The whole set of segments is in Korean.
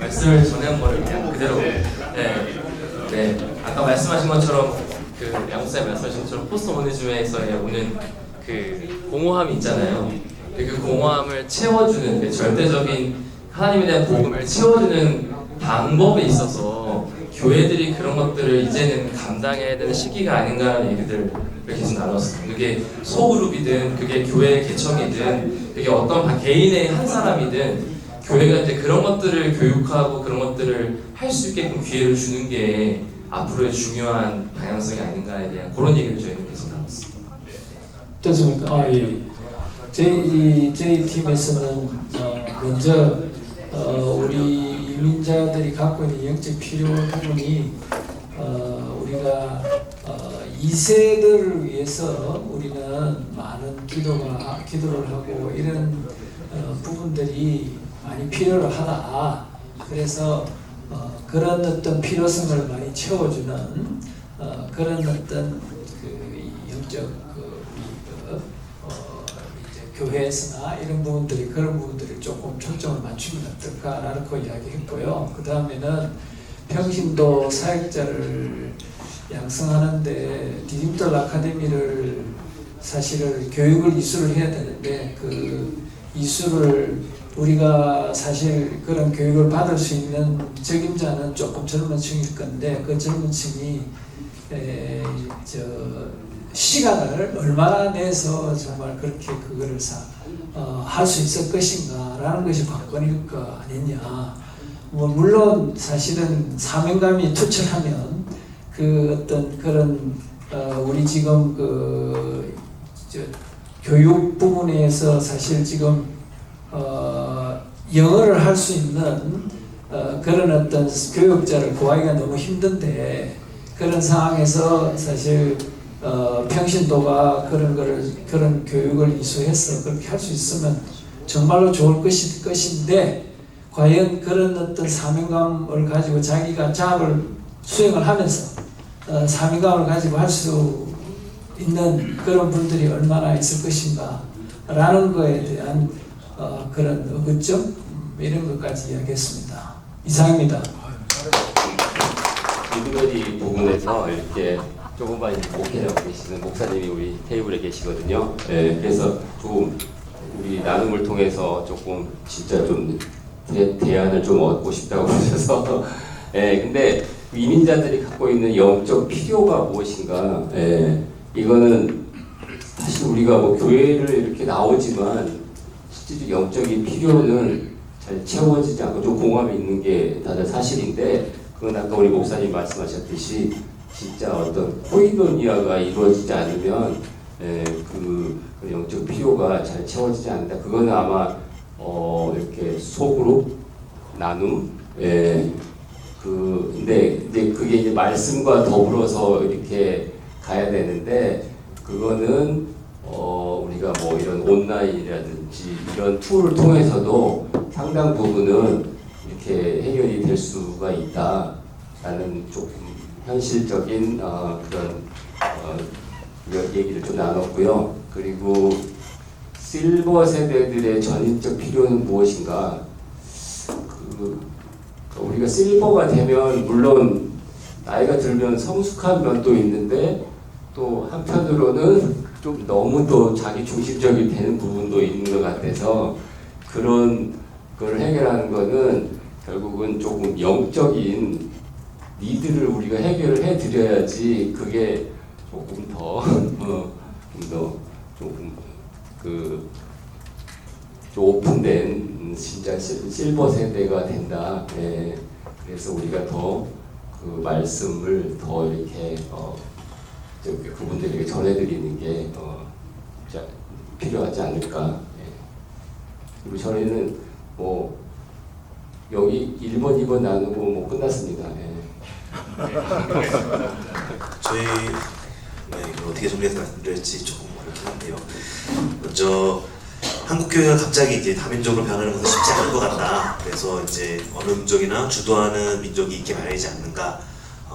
말씀을 전한 거를 그냥 그대로 아까 말씀하신 것처럼 그 양수사님 말씀하신 것처럼 포스트 모더니즘에서의 오는 그 공허함이 있잖아요. 그 공허함을 채워주는 그 절대적인 하나님에 대한 복음을 채워주는 방법에 있어서 교회들이 그런 것들을 이제는 감당해야 되는 시기가 아닌가라는 얘기들을 계속 나눴어요. 그게 소그룹이든 그게 교회 개척이든 그게 어떤 개인의 한 사람이든 교회가 이제 그런 것들을 교육하고 그런 것들을 할 수 있게끔 기회를 주는 게 앞으로의 중요한 방향성이 아닌가에 대한 그런 얘기를 저희는 계속 나눴습니다. 어떻습니까? 예. 저희 팀에서는 먼저 우리 이민자들이 갖고 있는 영적 필요 부분이 우리가 2세들을 위해서 우리는 많은 기도를 하고 이런 부분들이 많이 필요로 하다. 그래서 그런 어떤 필요성을 많이 채워주는 그런 어떤 그 영적 이제 교회에서나 이런 부분들이 그런 부분들이 조금 초점을 맞추면 어떨까라고 이야기했고요. 그 다음에는 평신도 사역자를 양성하는데 디딤돌 아카데미를 사실은 교육을 이수를 해야 되는데 그 이수를 우리가 사실 그런 교육을 받을 수 있는 적임자는 조금 젊은 층일 건데 그 젊은 층이 시간을 얼마나 내서 정말 그렇게 그거를 할 수 있을 것인가라는 것이 관건일 거 아니냐. 물론 사실은 사명감이 투철하면 그 어떤 그런 우리 지금 교육 부분에서 사실 지금 영어를 할 수 있는 그런 어떤 교육자를 구하기가 너무 힘든데 그런 상황에서 사실 평신도가 그런 교육을 이수해서 그렇게 할 수 있으면 정말로 좋을 것인데 과연 그런 어떤 사명감을 가지고 자기가 작업을 수행을 하면서 사명감을 가지고 할 수 있는 그런 분들이 얼마나 있을 것인가 라는 거에 대한 그런 의구점 이런 것까지 이야기했습니다. 이상입니다. 미드베리 부분에서 이렇게 조금만 목회하고 계시는 목사님이 우리 테이블에 계시거든요. 그래서 좀 우리 나눔을 통해서 조금 진짜 좀 대안을 좀 얻고 싶다고 하셔서 근데 이민자들이 갖고 있는 영적 필요가 무엇인가 이거는 사실 우리가 뭐 교회를 이렇게 나오지만 실질적 영적인 필요는 잘 채워지지 않고 좀 공함이 있는 게 다들 사실인데 그건 아까 우리 목사님 말씀하셨듯이 진짜 어떤 코이노니아가 이루어지지 않으면 그 영적 필요가 잘 채워지지 않는다. 그거는 아마 이렇게 소그룹 나눔 근데 이제 그게 이제 말씀과 더불어서 이렇게 가야 되는데 그거는 우리가 뭐 이런 온라인이라든지 이런 툴을 통해서도 상당 부분은 이렇게 해결이 될 수가 있다라는 조금 현실적인 그런 얘기를 좀 나눴고요. 그리고 실버 세대들의 전인적 필요는 무엇인가? 우리가 실버가 되면 물론 나이가 들면 성숙한 면도 있는데 또 한편으로는 좀 너무 또 자기 중심적이 되는 부분도 있는 것 같아서 그런 걸 해결하는 거는 결국은 조금 영적인 니드를 우리가 해결을 해드려야지 그게 조금 더 조금 좀 오픈된 진짜 실버 세대가 된다. 그래서 우리가 더 그 말씀을 더 이렇게 그분들에게 전해드리는 게 필요하지 않을까. 그리고 저희는 뭐 여기 1번, 2번 나누고 뭐 끝났습니다. 저희 이걸 어떻게 정리해서 말씀드릴지 조금 어렵긴 한데요. 먼저 한국 교회가 갑자기 이제 다민족으로 변하는 것은 쉽지 않은 것 같다. 그래서 이제 어느 민족이나 주도하는 민족이 있게 마련이지 않는가.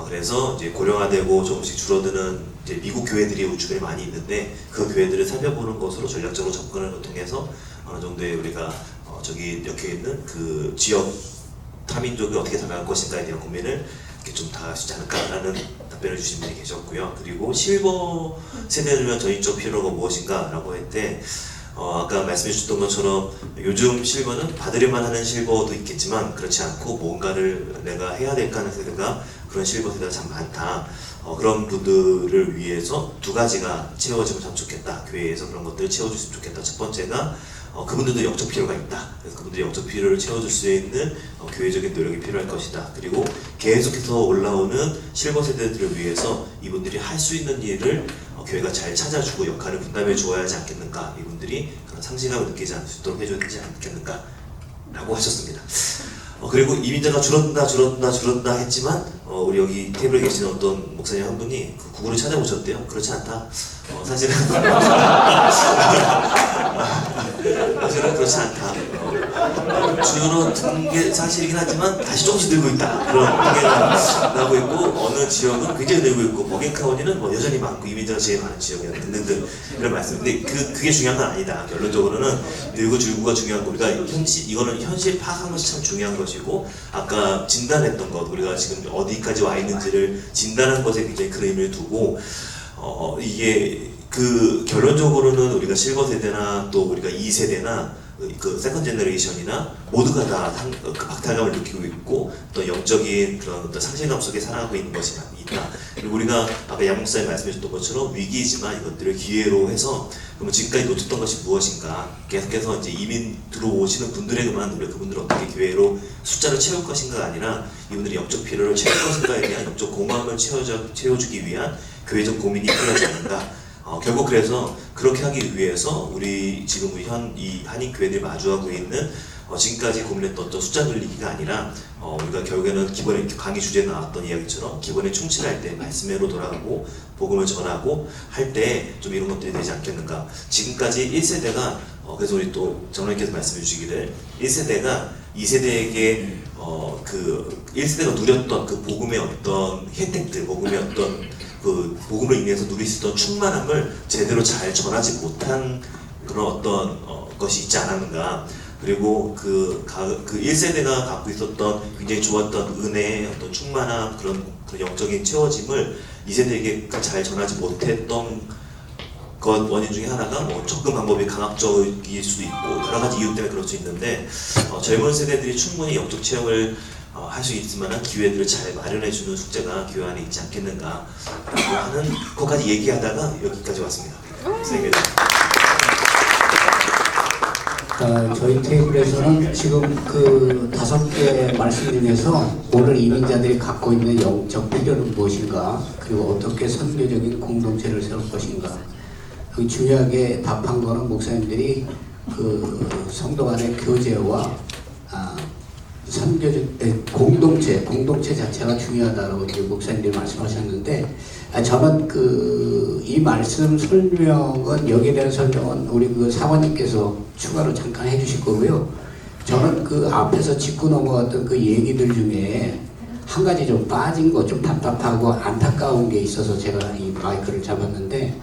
그래서 이제 고령화되고 조금씩 줄어드는 이제 미국 교회들이 주변에 많이 있는데 그 교회들을 살펴보는 것으로 전략적으로 접근하는 걸 통해서 어느 정도의 우리가 저기 엮여 있는 그 지역 타민족이 어떻게 살아갈 것인가에 대한 고민을 이렇게 좀 다 할 수 있지 않을까라는 답변을 주신 분이 계셨고요. 그리고 실버 세대를 전인적 필요가 무엇인가라고 할 때 아까 말씀해 주셨던 것처럼 요즘 실버는 받으려만 하는 실버도 있겠지만 그렇지 않고 뭔가를 내가 해야 될까 하는 세대가 그런 실버 세대가 참 많다. 그런 분들을 위해서 두 가지가 채워지면 참 좋겠다. 교회에서 그런 것들을 채워줬으면 좋겠다. 첫 번째가 그분들도 영적 필요가 있다. 그래서 그분들의 영적 필요를 채워줄 수 있는 교회적인 노력이 필요할 것이다. 그리고 계속해서 올라오는 실버 세대들을 위해서 이분들이 할 수 있는 일을 교회가 잘 찾아주고 역할을 분담해 주어야 하지 않겠는가. 이분들이 그런 상실감을 느끼지 않을 수 있도록 해줘야 되지 않겠는가 라고 하셨습니다. 그리고 이민자가 줄어든다 했지만 우리 여기 테이블에 계신 어떤 목사님 한 분이 그 구글을 찾아보셨대요. 그렇지 않다. 사실은 사실은 그렇지 않다. 줄어든 게 사실이긴 하지만 다시 조금씩 늘고 있다. 그런 통계가 나오고 있고 어느 지역은 굉장히 늘고 있고 버긴카운티는 여전히 많고 이민자가 제일 많은 지역이야 등등등 그런 말씀. 근데 그게 중요한 건 아니다. 결론적으로는 늘고 줄고가 중요한 거. 우리가 이거는 현실 파악하는 것이 참 중요한 것이고 아까 진단했던 것 우리가 지금 어디까지 와 있는지를 진단하는 것에 굉장히 큰 의미를 두고 이게 그 결론적으로는 우리가 실버 세대나 또 우리가 2세대나 그 세컨 제너레이션이나 모두가 다 그 박탈감을 느끼고 있고 또 영적인 그런 어떤 상실감 속에 살아가고 있는 것이 있다. 그리고 우리가 아까 양 목사님 말씀해주셨던 것처럼 위기이지만 이것들을 기회로 해서 그러면 지금까지 놓쳤던 것이 무엇인가 계속해서 이제 이민 들어오시는 분들에게만 우리가 그분들을 어떻게 교회로 숫자를 채울 것인가가 아니라 이분들이 영적 필요를 채울 것인가에 대한 영적 공허함을 채워주기 위한 교회적 고민이 필요하지 않는가. 결국 그래서 그렇게 하기 위해서 우리 지금 이 한인 교회들이 마주하고 있는 지금까지 고민했던 어떤 숫자 늘리기가 아니라 우리가 결국에는 기본에 강의 주제에 나왔던 이야기처럼 기본에 충실할 때 말씀으로 돌아가고 복음을 전하고 할 때 좀 이런 것들이 되지 않겠는가. 지금까지 1세대가 그래서 우리 또 장로님께서 말씀해 주시기를 1세대가 2세대에게 그 1세대가 누렸던 그 복음의 어떤 혜택들, 복음의 어떤 그 복음을 인해서 누릴 수 있던 충만함을 제대로 잘 전하지 못한 그런 어떤 것이 있지 않았는가. 그리고 그 1세대가 갖고 있었던 굉장히 좋았던 은혜, 어떤 충만함, 그런 영적인 채워짐을 2세대에게 잘 전하지 못했던 것 원인 중에 하나가 뭐 접근 방법이 강압적일 수도 있고 여러 가지 이유 때문에 그럴 수 있는데 젊은 세대들이 충분히 영적 체험을 할 수 있을 만한 기회들을 잘 마련해주는 숙제가 교회 안에 있지 않겠는가 라고 하는 것까지 얘기하다가 여기까지 왔습니다. 감사합니다. 저희 테이블에서는 지금 그 5개 말씀 중에서 오늘 이민자들이 갖고 있는 영적 필요는 무엇인가 그리고 어떻게 선교적인 공동체를 세울 것인가 중요하게 답한 거는 목사님들이 그 성도 간의 교제와 선교적 공동체 자체가 중요하다고 이제 목사님들이 말씀하셨는데 저는 이 말씀 설명은 여기에 대한 설명은 우리 그 사관님께서 추가로 잠깐 해주실 거고요. 저는 그 앞에서 짚고 넘어갔던 그 얘기들 중에 한 가지 좀 빠진 거 좀 답답하고 안타까운 게 있어서 제가 이 마이크를 잡았는데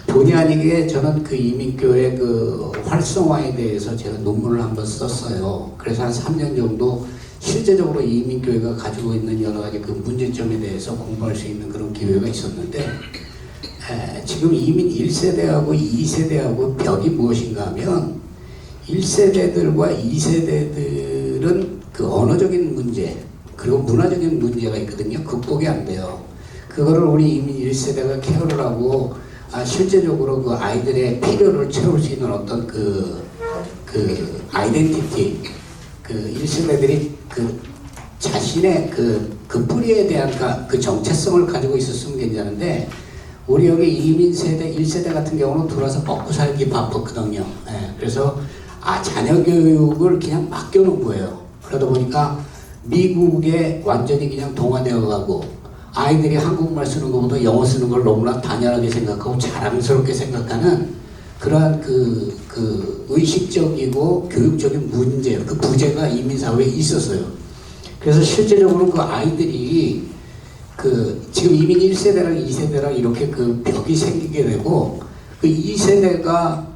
본의 아니게 저는 그 이민교회 그 활성화에 대해서 제가 논문을 한번 썼어요. 그래서 한 3년 정도 실제적으로 이민교회가 가지고 있는 여러 가지 그 문제점에 대해서 공부할 수 있는 그런 기회가 있었는데 지금 이민 1세대하고 2세대하고 벽이 무엇인가 하면 1세대들과 2세대들은 그 언어적인 문제 그리고 문화적인 문제가 있거든요. 극복이 안 돼요. 그거를 우리 이민 1세대가 케어를 하고 실제적으로 그 아이들의 필요를 채울 수 있는 어떤 그 아이덴티티, 그 1세대들이 그 자신의 그 뿌리에 대한 그 정체성을 가지고 있었으면 괜찮은데, 우리 여기 이민 세대, 1세대 같은 경우는 들어와서 먹고 살기 바빴거든요. 그래서 자녀 교육을 그냥 맡겨놓은 거예요. 그러다 보니까 미국에 완전히 그냥 동화되어 가고, 아이들이 한국말 쓰는 것보다 영어 쓰는 걸 너무나 당연하게 생각하고 자랑스럽게 생각하는 그러한 그 의식적이고 교육적인 문제, 그 부재가 이민사회에 있었어요. 그래서 실제적으로 그 아이들이 지금 이민 1세대랑 2세대랑 이렇게 그 벽이 생기게 되고, 그 2세대가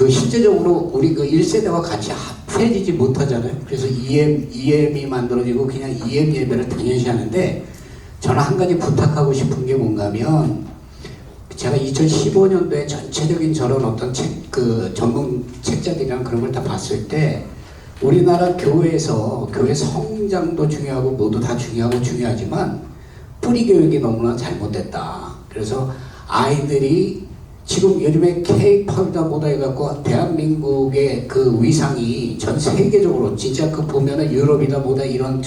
실제적으로 우리 그 1세대와 같이 펴지지 못하잖아요. 그래서 EM이 만들어지고 그냥 EM 예배를 당연시 하는데 저는 한 가지 부탁하고 싶은 게 뭔가 하면 제가 2015년도에 전체적인 저런 어떤 그 전문 책자들이랑 그런 걸 다 봤을 때 우리나라 교회에서 교회 성장도 중요하고 모두 다 중요하고 중요하지만 뿌리 교육이 너무나 잘못됐다. 그래서 아이들이 지금 요즘에 K-팝이다 뭐다 해갖고 대한민국의 그 위상이 전 세계적으로 진짜 그 보면은 유럽이다 뭐다 이런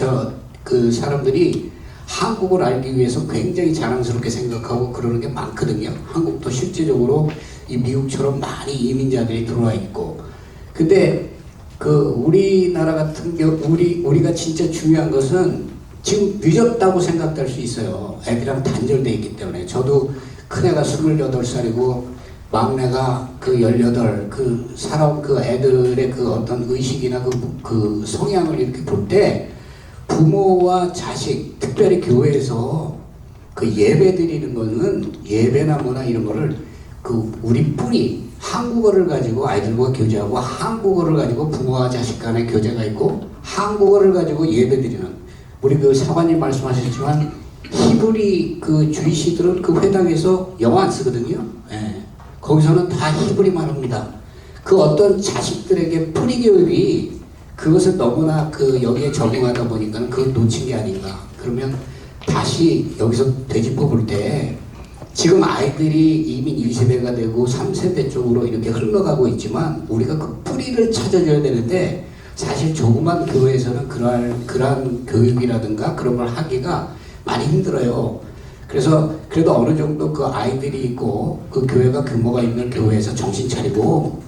그 사람들이 한국을 알기 위해서 굉장히 자랑스럽게 생각하고 그러는 게 많거든요. 한국도 실제적으로 이 미국처럼 많이 이민자들이 들어와 있고. 근데 그 우리나라 같은 경우 우리가 진짜 중요한 것은 지금 늦었다고 생각될 수 있어요. 애들이랑 단절돼 있기 때문에. 저도 큰애가 28살이고 막내가 그 18, 그 살아온 그 애들의 그 어떤 의식이나 그 성향을 이렇게 볼 때 부모와 자식, 특별히 교회에서 그 예배 드리는 거는 예배나 뭐나 이런 거를 그 우리 뿌리, 한국어를 가지고 아이들과 교제하고 한국어를 가지고 부모와 자식 간의 교제가 있고 한국어를 가지고 예배 드리는 우리 그 사관님 말씀하셨지만 히브리 그 주이시들은 그 회당에서 영어 안 쓰거든요. 예. 거기서는 다 히브리만 합니다. 그 어떤 자식들에게 뿌리 교육이 그것을 너무나 그 여기에 적응하다 보니까 그걸 놓친 게 아닌가. 그러면 다시 여기서 되짚어 볼 때 지금 아이들이 이미 2세대가 되고 3세대 쪽으로 이렇게 흘러가고 있지만 우리가 그 뿌리를 찾아줘야 되는데 사실 조그만 교회에서는 그러한 교육이라든가 그런 걸 하기가 많이 힘들어요. 그래서 그래도 어느 정도 그 아이들이 있고 그 교회가 규모가 있는 교회에서 정신 차리고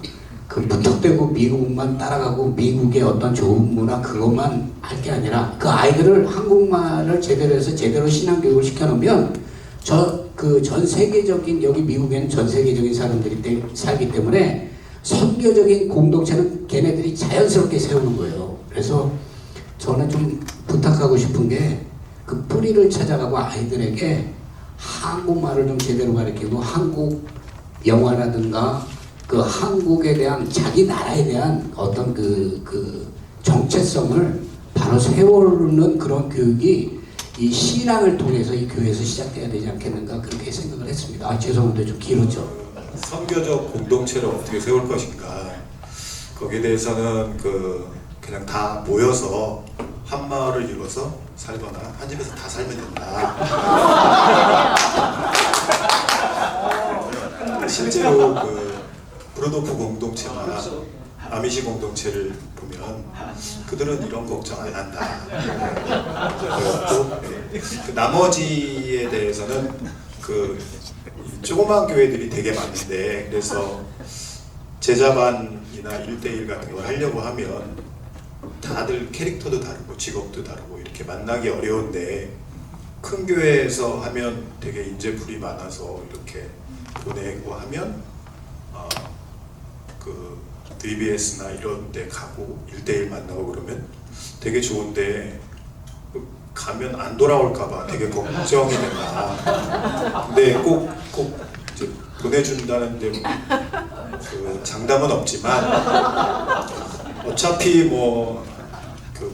그 무턱대고 미국만 따라가고 미국의 어떤 좋은 문화 그것만 할 게 아니라 그 아이들을 한국말을 제대로 해서 제대로 신앙교육을 시켜놓으면 그 전 세계적인 여기 미국에는 전 세계적인 사람들이 살기 때문에 선교적인 공동체는 걔네들이 자연스럽게 세우는 거예요. 그래서 저는 좀 부탁하고 싶은 게 그 뿌리를 찾아가고 아이들에게 한국말을 좀 제대로 가르치고 한국 영화라든가 그 한국에 대한 자기 나라에 대한 어떤 그 정체성을 바로 세우는 그런 교육이 이 신앙을 통해서 이 교회에서 시작돼야 되지 않겠는가 그렇게 생각을 했습니다. 아, 죄송한데 좀 길었죠. 선교적 공동체를 어떻게 세울 것인가 거기에 대해서는 그냥 다 모여서 한 마을을 이뤄서 살거나 한 집에서 다 살면 된다. 실제로 그 브로도프 공동체나 아미시 공동체를 보면 그들은 이런 걱정 안 한다. 그 나머지에 대해서는 그 조그만 교회들이 되게 많은데 그래서 제자반이나 1대1 같은 걸 하려고 하면 다들 캐릭터도 다르고 직업도 다르고 이렇게 만나기 어려운데 큰 교회에서 하면 되게 인재풀이 많아서 이렇게 보내고 하면 그 VBS나 이런 데 가고 1대1 만나고 그러면 되게 좋은데 가면 안 돌아올까봐 되게 걱정이 된다. 근데 꼭 이제 보내준다는데 그 장담은 없지만 어차피 그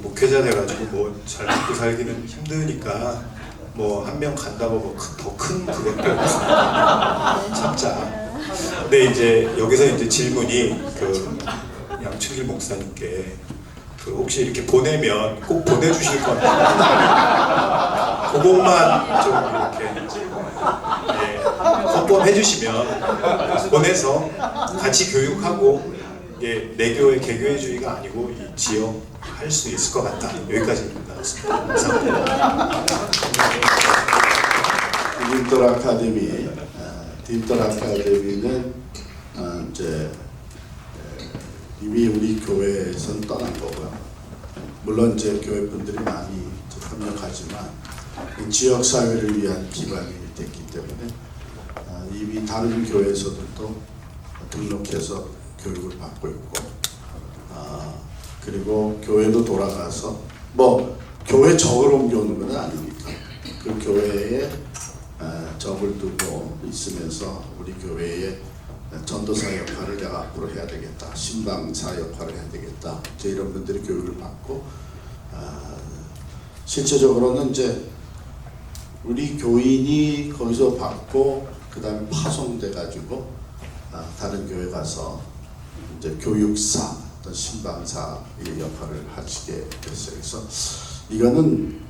목회자 돼가지고 잘 먹고 살기는 힘드니까 한 명 간다고 더 큰 그것도 없습니다. 참자. 근데 이제 여기서 이제 질문이 그 양춘길 목사님께 혹시 이렇게 보내면 꼭 보내주실 건가? 그것만 좀 이렇게 컨펌해 주시면 보내서 같이 교육하고 내 교회 개교회주의가 아니고 이 지역 할 수 있을 것 같다. 여기까지 나왔습니다. 감사합니다. 딥돌 아카데미는 이제 이미 우리 교회에선 떠난 거고요. 물론 이제 교회 분들이 많이 협력하지만 지역 사회를 위한 기반이 됐기 때문에 이미 다른 교회에서도 등록해서 교육을 받고 있고, 그리고 교회도 돌아가서 교회 적을 옮겨오는 건 아니니까 그 교회에 적을 두고 있으면서 우리 교회의 전도사 역할을 내가 앞으로 해야 되겠다, 신방사 역할을 해야 되겠다, 이제 이런 분들이 교육을 받고 실제적으로는 이제 우리 교인이 거기서 받고 그 다음에 파송돼 가지고 다른 교회 가서 이제 교육사 어떤 신방사 의 역할을 하시게 됐어요. 그래서 이거는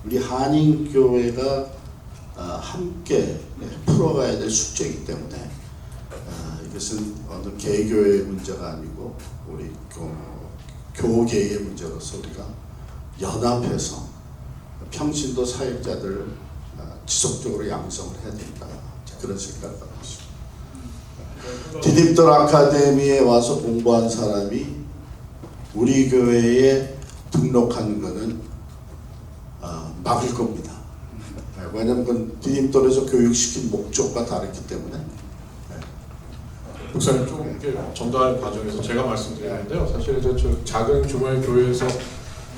우리 한인교회가 함께 풀어가야 될 숙제이기 때문에 이것은 어느 개교의 문제가 아니고 우리 교계의 문제로서 우리가 연합해서 평신도 사역자들을 지속적으로 양성을 해야 된다, 그런 생각을 하고 있습니다. 디딤돌 아카데미에 와서 공부한 사람이 우리 교회에 등록하는 것은 막을 겁니다. 왜냐하면 그건 디딤돌에서 교육시킨 목적과 다르기 때문에. 목사님 좀 이렇게 전달 과정에서 제가 말씀드리는데요. 사실 이제 저 작은 규모의 교회에서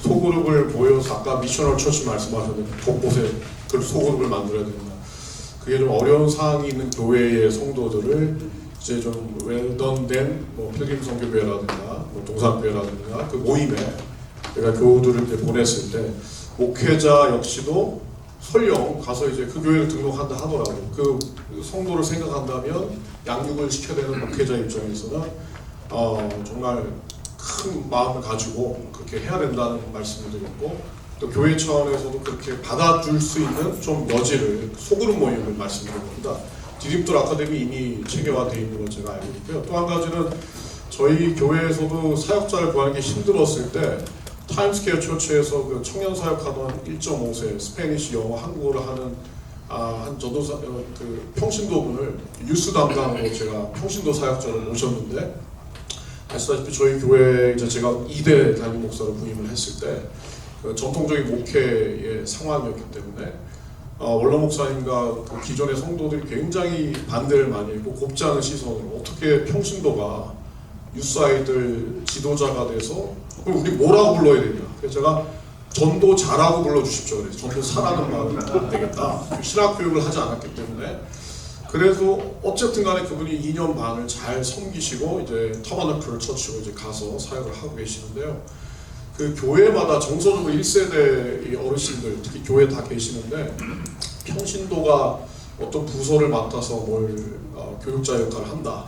소그룹을 모여서 아까 미셔널 처치 말씀하셨는데 곳곳에 그 소그룹을 만들어야 된다. 그게 좀 어려운 사항이 있는 교회의 성도들을 이제 좀 웰던된 뭐 필름 선교회라든가 뭐 동산교회라든가 그 모임에 내가 교우들을 이제 보냈을 때 목회자 역시도 설령 가서 이제 그 교회를 등록한다 하더라도 그 성도를 생각한다면 양육을 시켜야 되는 목회자 입장에서는 정말 큰 마음을 가지고 그렇게 해야 된다는 말씀을 드렸고, 또 교회 차원에서도 그렇게 받아줄 수 있는 좀 여지를 소그룹 모임을 말씀드린 겁니다. 디딤돌 아카데미 이미 체계화되어 있는 걸 제가 알고 있고요. 또 한 가지는 저희 교회에서도 사역자를 구하는 게 힘들었을 때 타임스퀘어 처치에서 그 청년 사역하던 1.5세 스페니시, 영어, 한국어를 하는 한 전도사 그 평신도분을 유스 담당으로 제가 평신도 사역자를 모셨는데, 아시다시피 저희 교회 이제 제가 2대 담임 목사로 부임을 했을 때 그 전통적인 목회의 상황이었기 때문에 원로 목사님과 그 기존의 성도들이 굉장히 반대를 많이 했고 곱지 않은 시선으로 어떻게 평신도가 유스 아이들 지도자가 돼서 그럼 우리 뭐라고 불러야 되냐. 그래서 제가 전도자라고 불러주십시오. 그래서 전도사라는 말은 안 되겠다. 신학 교육을 하지 않았기 때문에. 그래서 어쨌든 간에 그분이 2년 반을 잘 섬기시고 이제 터바너클 처치로 이제 가서 사역을 하고 계시는데요. 그 교회마다 정서적으로 1세대 어르신들, 특히 교회 다 계시는데 평신도가 어떤 부서를 맡아서 뭘 교육자 역할을 한다.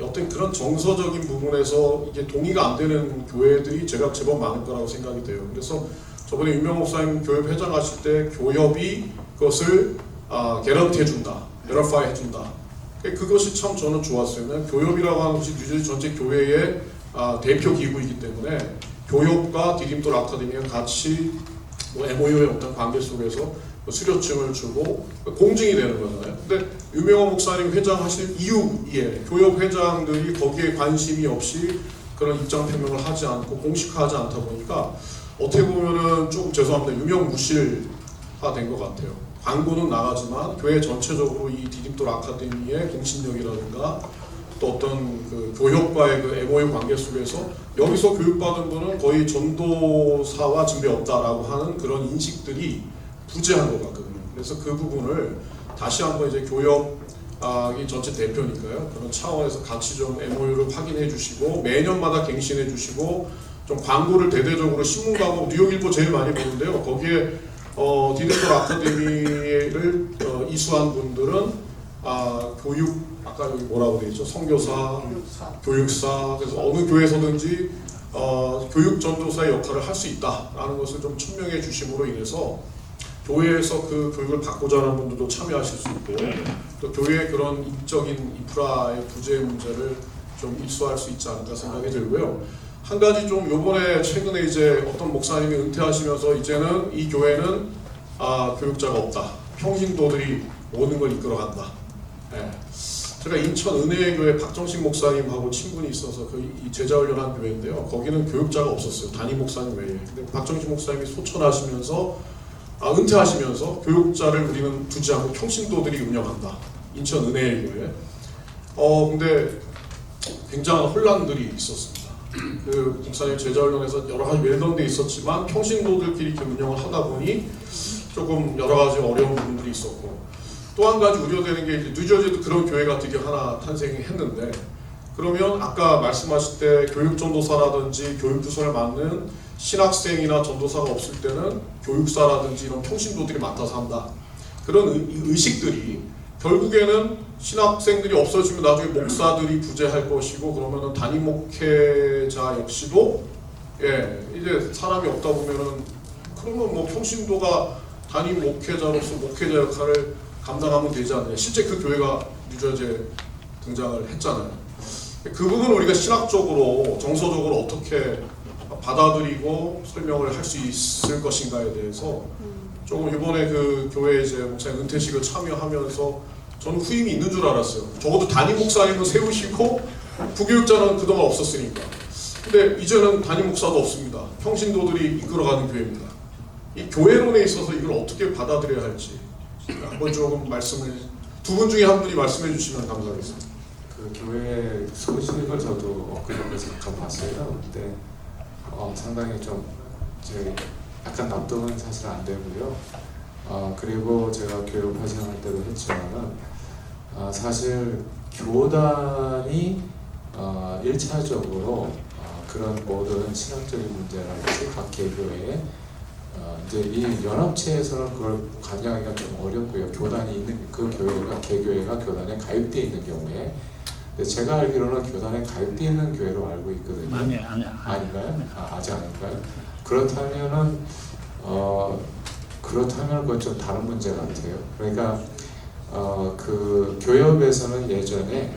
어떤 그런 정서적인 부분에서 이게 동의가 안 되는 교회들이 제가 제법 많을 거라고 생각이 돼요. 그래서 저번에 윤명 목사님 교회 회장하실 때 교협이 그것을 개런티 해준다, 베러파이 해준다. 그것이 참 저는 좋았어요. 교협이라고 하는 것이 뉴저지 전체 교회의 대표 기구이기 때문에 교협과 디딤돌 아카데미가 같이 뭐 MOU의 어떤 관계 속에서 수료증을 주고 공증이 되는 거잖아요. 근데 유명한 목사님 회장하실 이후에 교협 회장들이 거기에 관심이 없이 그런 입장 표명을 하지 않고 공식화하지 않다 보니까 어떻게 보면은 조금 죄송합니다. 유명무실화된 것 같아요. 광고는 나가지만 교회 전체적으로 이 디딤돌 아카데미의 공신력이라든가 또 어떤 그 교협과의 그 MOU 관계 속에서 여기서 교육받은 분은 거의 전도사와 진배 없다라고 하는 그런 인식들이 부재한 것 같거든요. 그래서 그 부분을 다시 한번 이제 교협이 전체 대표니까요. 그런 차원에서 같이 좀 MOU를 확인해 주시고 매년마다 갱신해 주시고 좀 광고를 대대적으로 신문 광고 뉴욕일보 제일 많이 보는데요. 거기에 디딤돌 아카데미를 이수한 분들은 교육 아까 여기 뭐라고 되어 있죠? 선교사, 교육사. 그래서 어느 교회에서든지 교육 전도사의 역할을 할 수 있다라는 것을 좀 천명해 주심으로 인해서 교회에서 그 교육을 받고자 하는 분들도 참여하실 수 있고 또 교회의 그런 인적인 인프라의 부재 문제를 좀 일소할 수 있지 않을까 생각이 들고요. 한 가지 좀 요번에 최근에 이제 어떤 목사님이 은퇴하시면서 이제는 이 교회는 교육자가 없다. 평신도들이 모든 걸 이끌어간다. 네. 제가 인천 은혜교회 박정식 목사님하고 친분이 있어서 이 제자훈련한 교회인데요. 거기는 교육자가 없었어요. 담임 목사님 외에. 근데 박정식 목사님이 소천하시면서 은퇴하시면서 교육자를 우리는 두지 않고 평신도들이 운영한다. 인천 은혜교회. 근데 굉장한 혼란들이 있었습니다. 그 목사님 제자훈련에서 여러 가지 웰던돼 있었지만 평신도들끼리 이렇게 운영을 하다 보니 조금 여러 가지 어려운 부분들이 있었고 또 한 가지 우려되는 게 이제 뉴저지도 그런 교회가 드디어 하나 탄생했는데, 그러면 아까 말씀하실 때 교육 전도사라든지 교육 부서를 맡는 신학생이나 전도사가 없을 때는 교육사라든지 이런 평신도들이 맡아서 한다. 그런 의식들이 결국에는 신학생들이 없어지면 나중에 목사들이 부재할 것이고, 그러면은 담임 목회자 역시도 이제 사람이 없다 보면은 그러면 뭐 평신도가 담임 목회자로서 목회자 역할을 감당하면 되지 않느냐. 실제 그 교회가 뉴저지에 등장을 했잖아요. 그 부분을 우리가 신학적으로 정서적으로 어떻게 받아들이고 설명을 할 수 있을 것인가에 대해서 조금 이번에 그 교회 이제 목사님 은퇴식을 참여하면서 저는 후임이 있는 줄 알았어요. 적어도 담임 목사님은 세우시고 부교육자는 그동안 없었으니까. 근데 이제는 담임 목사도 없습니다. 평신도들이 이끌어가는 교회입니다. 이 교회론에 있어서 이걸 어떻게 받아들여야 할지 한번 조금 말씀을, 두 분 중에 한 분이 말씀해 주시면 감사하겠습니다. 그 교회 소식을 저도 엊그저께 잠깐 봤어요. 근데 상당히 좀 제 약간 납득은 사실 안 되고요. 그리고 제가 교육 활동할 때도 했지만은 사실 교단이 1차적으로 그런 모든 신학적인 문제랄지 각 개교에 이제 이 연합체에서는 그걸 관장하기가 좀 어렵고요. 교단이 있는 그 교회가 개교회가 교단에 가입되어 있는 경우에, 근데 제가 알기로는 교단에 가입되어 있는 교회로 알고 있거든요. 아닌가요? 아직 아닌가요? 그렇다면은 그렇다면 그건 좀 다른 문제 같아요. 그러니까 그 교협에서는 예전에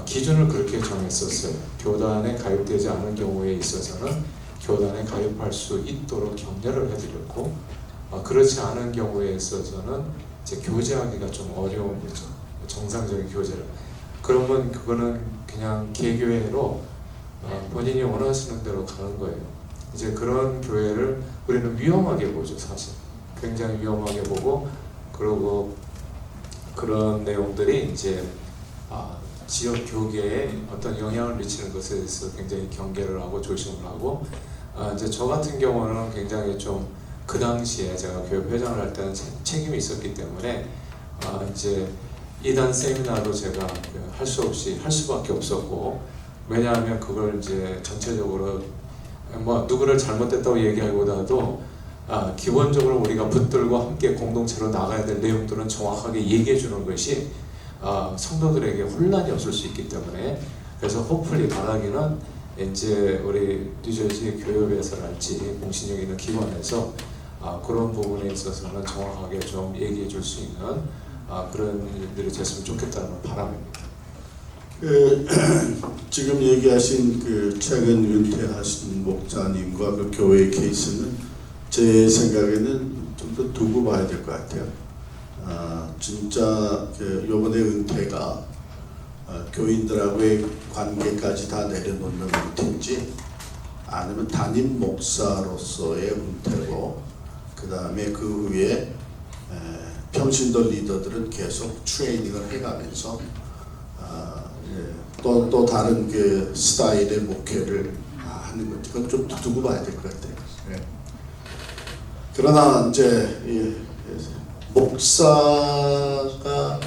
기준을 그렇게 정했었어요. 교단에 가입되지 않은 경우에 있어서는 교단에 가입할 수 있도록 격려를 해드렸고, 그렇지 않은 경우에 있어서는 이제 교제하기가 좀 어려운 거죠. 정상적인 교제를. 그러면 그거는 그냥 개교회로 본인이 원하시는 대로 가는 거예요. 이제 그런 교회를 우리는 위험하게 보죠, 사실. 굉장히 위험하게 보고, 그리고 그런 내용들이 이제 지역 교계에 어떤 영향을 미치는 것에 대해서 굉장히 경계를 하고 조심을 하고, 이제 저 같은 경우는 굉장히 좀 그 당시에 제가 교회 회장을 할 때는 책임이 있었기 때문에 이제 이단 세미나도 제가 할 수밖에 없었고, 왜냐하면 그걸 이제 전체적으로 뭐 누구를 잘못됐다고 얘기하기보다도 기본적으로 우리가 붙들고 함께 공동체로 나가야 될 내용들은 정확하게 얘기해 주는 것이 성도들에게 혼란이 없을 수 있기 때문에, 그래서 호플리 바라기는 이제 우리 뉴저지 교협에서랄지 공신력 있는 기관에서 그런 부분에 있어서는 정확하게 좀 얘기해 줄 수 있는 그런 일들이 됐으면 좋겠다는 바람입니다. 지금 얘기하신 그 최근 은퇴하신 목사님과 그 교회 케이스는 제 생각에는 좀 더 두고 봐야 될 것 같아요. 진짜 요번에 은퇴가 교인들하고의 관계까지 다 내려놓는 은퇴인지, 아니면 담임 목사로서의 은퇴고, 그 다음에 그 후에 평신도 리더들은 계속 트레이닝을 해가면서 또 다른 그 스타일의 목회를 하는 건지, 그건 좀 두고 봐야 될 것 같아요. 그러나 이제 목사가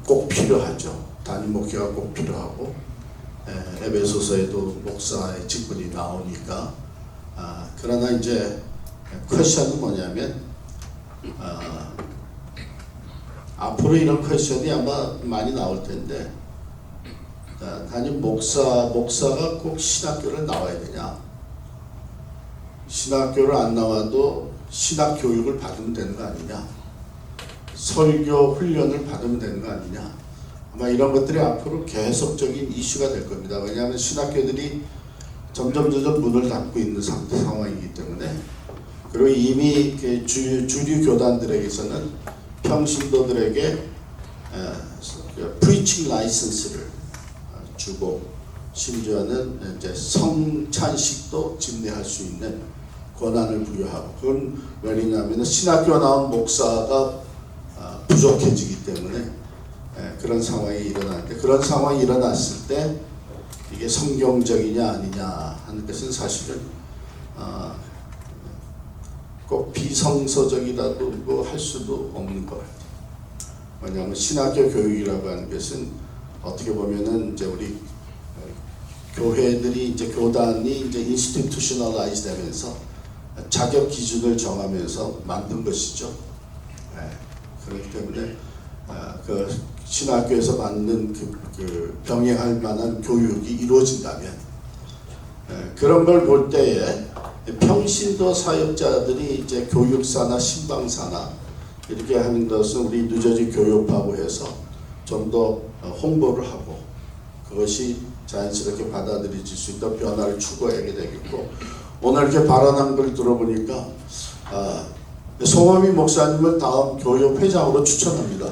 꼭 필요하죠. 담임 목회가 꼭 필요하고, 에베소서에도 목사의 직분이 나오니까. 그러나 이제 퀘션은 뭐냐면, 앞으로 이런 퀘션이 아마 많이 나올 텐데, 담임 목사가 꼭 신학교를 나와야 되냐? 신학교를 안 나와도 신학 교육을 받으면 되는 거 아니냐? 설교 훈련을 받으면 되는 거 아니냐? 아마 이런 것들이 앞으로 계속적인 이슈가 될 겁니다. 왜냐하면 신학교들이 점점 문을 닫고 있는 상황이기 때문에, 그리고 이미 주류 교단들에게서는 평신도들에게 프리칭 라이선스를 주고, 심지어는 이제 성찬식도 집례할 수 있는 권한을 부여하고, 그건 왜냐하면 신학교 나온 목사가 부족해지기 때문에 그런 상황이 일어나는데, 그런 상황이 일어났을 때 이게 성경적이냐 아니냐 하는 것은 사실은 꼭 비성서적이라고 할 수도 없는 것 같아요. 왜냐하면 신학교 교육이라고 하는 것은 어떻게 보면은 이제 우리 교회들이 이제 교단이 이제 인스티튜셔널라이즈 되면서 자격 기준을 정하면서 만든 것이죠. 그렇기 때문에 그 신학교에서 받는 그 병행할 만한 교육이 이루어진다면 그런 걸 볼 때에 평신도 사역자들이 이제 교육사나 신방사나 이렇게 하는 것은 우리 뉴저지 교육하고 해서 좀 더 홍보를 하고 그것이 자연스럽게 받아들여질 수 있는 변화를 추구하게 되겠고 오늘 이렇게 발언한 걸 들어보니까 송하미 목사님을 다음 교육 회장으로 추천합니다.